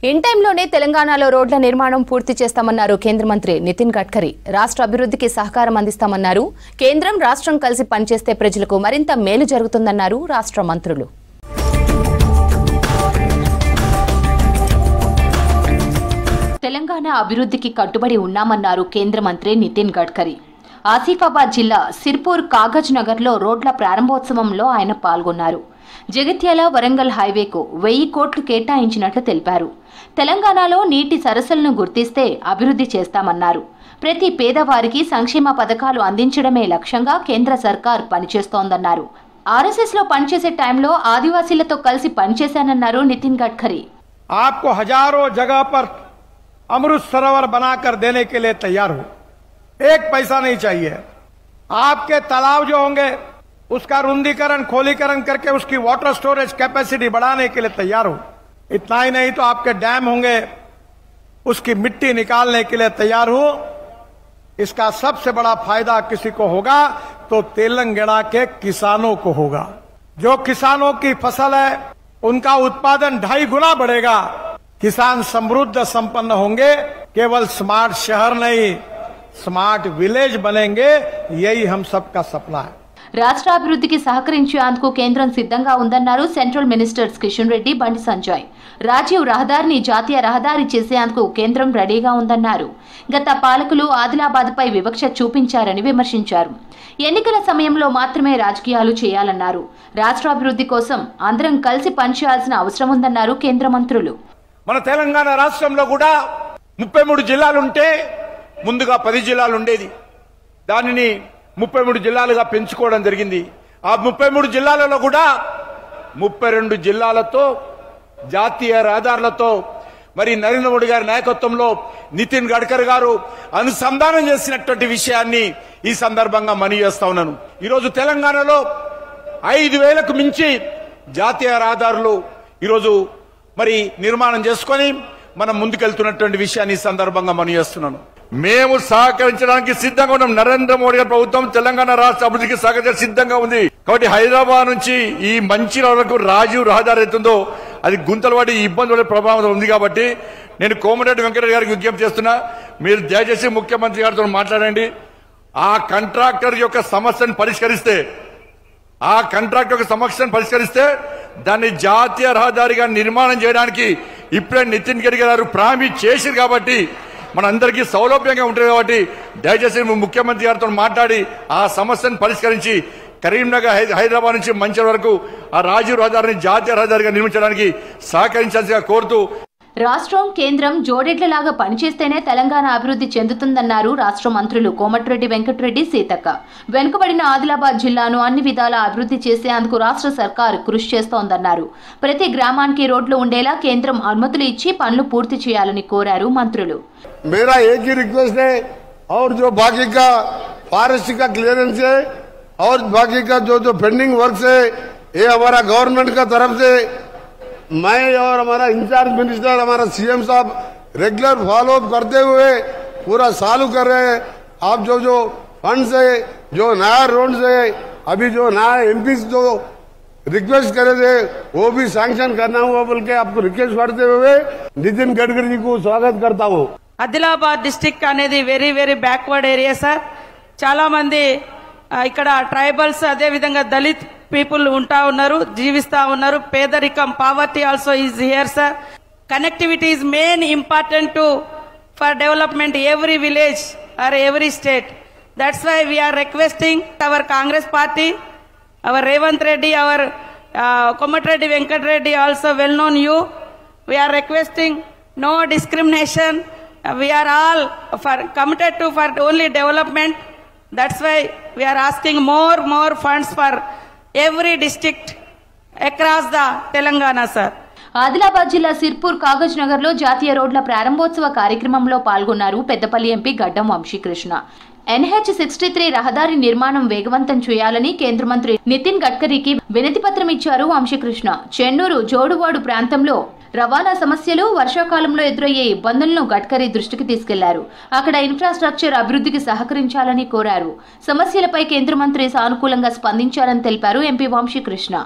In టైంలోనే తెలంగాణలో రోడ్ల నిర్మాణం పూర్తి చేస్తామన్నారు కేంద్ర మంత్రి నితిన్ గడ్కరీ. రాష్ట్ర అభివృద్ధికి సహకారం అందిస్తామన్నారు. కేంద్రం రాష్ట్రం కలిసి పనిచేస్తే ప్రజలకు మరింత మేలు జరుగుతుందన్నారు రాష్ట్ర మంత్రులు. తెలంగాణ అభివృద్ధికి కట్టుబడి ఉన్నామన్నారు కేంద్ర మంత్రి నితిన్ గడ్కరీ. ఆసిఫాబాద్ జిల్లా సిర్పూర్ కాగజ్ నగర్లో రోడ్ల ప్రారంభోత్సవంలో ఆయన పాల్గొన్నారు. జగిత్యాల వరంగల్ హైవేకు 1000 కోట్లు కేటాయించినట్లు తెలిపారు. తెలంగాణలో నీటి సరస్సులను గుర్తిస్తే అభివృద్ధి చేస్తామన్నారు. ప్రతి పేదవారికి సంక్షేమ పథకాలు అందించడమే లక్ష్యంగా కేంద్ర సర్కార్ పనిచేస్తోందన్నారు. ఆర్ఎస్ఎస్ లో పనిచేసే టైంలో ఆదివాసీలతో కలిసి పనిచేశానన్నారు నితిన్ గడ్కరీ. आपको हजारों जगह पर अमृत सरोवर बनाकर देने के लिए तैयार हूं. एक पैसा नहीं चाहिए. आपके तालाब जो होंगे उसका रुंदीकरण खोलीकरण करके उसकी वाटर स्टोरेज कैपेसिटी बढ़ाने के लिए तैयार हूं. इतना ही नहीं तो आपके डैम होंगे उसकी मिट्टी निकालने के लिए तैयार हूं. इसका सबसे बड़ा फायदा किसी को होगा तो तेलंगाना के किसानों को होगा. जो किसानों की फसल है उनका उत्पादन 2.5 गुना बढ़ेगा. किसान समृद्ध संपन्न होंगे. केवल स्मार्ट शहर नहीं स्मार्ट विलेज बनेंगे. यही हम सबका सपना है. రాష్ట్ర అభివృద్ధికి సహకరించేందుకు కేంద్రం సిద్ధంగా ఉందన్నారు సెంట్రల్ మినిస్టర్స్ కిషన్ రెడ్డి, బండి సంజయ్. రాజీవ్ రహదారిని జాతీయ రహదారి చేసేందుకు కేంద్రం రెడీగా ఉందన్నారు. గత పాలకులు ఆదిలాబాద్పై వివక్ష చూపించారని విమర్శించారు. ఎన్నికల సమయంలో మాత్రమే రాజకీయాలు చేయాలన్నారు. రాష్ట్ర అభివృద్ధి కోసం అందరం కలిసి పనిచేయాల్సిన అవసరం ఉందన్నారు కేంద్ర మంత్రులు. మన తెలంగాణ రాష్ట్రంలో కూడా 33 జిల్లాలుంటే ముందుగా 10 జిల్లాలు ఉండేది. దానిని 33 జిల్లాలుగా పెంచుకోవడం జరిగింది. ఆ 33 జిల్లాలలో కూడా 32 జిల్లాలతో జాతీయ రహదారులతో మరి నరేంద్ర మోడీ గారి నాయకత్వంలో నితిన్ గడ్కరీ గారు అనుసంధానం చేసినటువంటి విషయాన్ని ఈ సందర్భంగా మనవి చేస్తా ఉన్నాను. ఈరోజు తెలంగాణలో 5000కు మించి జాతీయ రహదారులు ఈరోజు మరి నిర్మాణం చేసుకొని మనం ముందుకెళ్తున్నటువంటి విషయాన్ని ఈ సందర్భంగా మనవి చేస్తున్నాను. మేము సహకరించడానికి సిద్ధంగా ఉన్నాం. నరేంద్ర మోడీ గారి ప్రభుత్వం తెలంగాణ రాష్ట్ర అభివృద్ధికి సహకరించడానికి సిద్ధంగా ఉంది. కాబట్టి హైదరాబాద్ నుంచి ఈ మంచిర్యాల వరకు రాజీవ్ రహదారి అవుతుందో అది గుంతలు పడి ఇబ్బంది పడే ప్రభావం ఉంది. కాబట్టి నేను కోమటిరెడ్డి వెంకటరెడ్డి గారికి విజ్ఞప్తి చేస్తున్నా, మీరు దయచేసి ముఖ్యమంత్రి గారితో మాట్లాడండి. ఆ కాంట్రాక్టర్ యొక్క సమస్యను పరిష్కరిస్తే దాన్ని జాతీయ రహదారిగా నిర్మాణం చేయడానికి ఇప్పుడే నితిన్ గడ్కరీ గారు ప్రామిస్ చేశారు. కాబట్టి మనందరికీ సౌలభ్యంగా ఉంటుంది. కాబట్టి దయచేసి ముఖ్యమంత్రి గారితో మాట్లాడి ఆ సమస్యను పరిష్కరించి కరీంనగర్ హైదరాబాద్ నుంచి మంచిర్యాల వరకు ఆ రాజీవ్ రహదారిని జాతీయ రహదారిగా నిర్మించడానికి సహకరించాల్సిగా కోరుతూ రాష్ట్రం కేంద్రం జోడెడ్లలాగా పనిచేస్తేనే తెలంగాణ అభివృద్ధి చెందుతుందన్నారు రాష్ట్ర మంత్రులు కోమటిరెడ్డి వెంకటరెడ్డి, సీతక్క. వెనుకబడిన ఆదిలాబాద్ జిల్లాను అన్ని విధాలా అభివృద్ధి చేసేందుకు రాష్ట్ర సర్కార్ కృషి చేస్తోందన్నారు. ప్రతి గ్రామానికి రోడ్లు ఉండేలా కేంద్రం అనుమతులు ఇచ్చి పనులు పూర్తి చేయాలని కోరారు మంత్రులు. मेरा एक ही रिक्वेस्ट है और जो बाकी का फॉरेस्ट का क्लियरेंस है और बाकी का जो पेंडिंग वर्क है ये हमारा गवर्नमेंट का तरफ से मैं और हमारा इंचार्ज मिनिस्टर हमारा सीएम साहब रेगुलर फॉलो अप करते हुए पूरा चालू कर रहे हैं. आप जो फंड्स है जो नया रोड्स है अभी जो नया एमपी जो रिक्वेस्ट करे थे वो भी सैंक्शन करना हुआ बोल के आपको रिक्वेस्ट करते हुए नितिन गडकरी जी को स्वागत करता हूँ. ఆదిలాబాద్ డిస్ట్రిక్ట్ అనేది very very backward area sir. చాలా మంది ఇక్కడ ట్రైబల్స్ అదే విధంగా దళిత్ పీపుల్ జీవిస్తా ఉన్నారు. పేదరికం poverty also is here sir. Connectivity is main important for development every village or every state. That's why we are requesting our Congress party, our Revanth Reddy, our Komatireddy Venkatareddy also well known you. We are requesting no discrimination. We are all committed to for only development. That's why we are asking more funds for every district across the Telangana, sir. Adilabad జిల్లా సిర్పూర్ కాగజ్ నగర్ లో జాతీయ రోడ్ల ప్రారంభోత్సవ కార్యక్రమంలో పాల్గొన్నారు Peddapalli MP గడ్డం Vamsikrishna. NH63 రహదారి నిర్మాణం వేగవంతం చేయాలని కేంద్ర మంత్రి నితిన్ గడ్కరీకి వినతి పత్రం ఇచ్చారు వంశీకృష్ణ. చెన్నూరు జోడువాడు ప్రాంతంలో రవాణా సమస్యలు, వర్షాకాలంలో ఎదురయ్యే ఇబ్బందులను గడ్కరీ దృష్టికి తీసుకెళ్లారు. అక్కడ ఇన్ఫ్రాస్ట్రక్చర్ అభివృద్ధికి సహకరించాలని కోరారు. సమస్యలపై కేంద్ర మంత్రి సానుకూలంగా స్పందించారని తెలిపారు ఎంపీ వంశీకృష్ణ.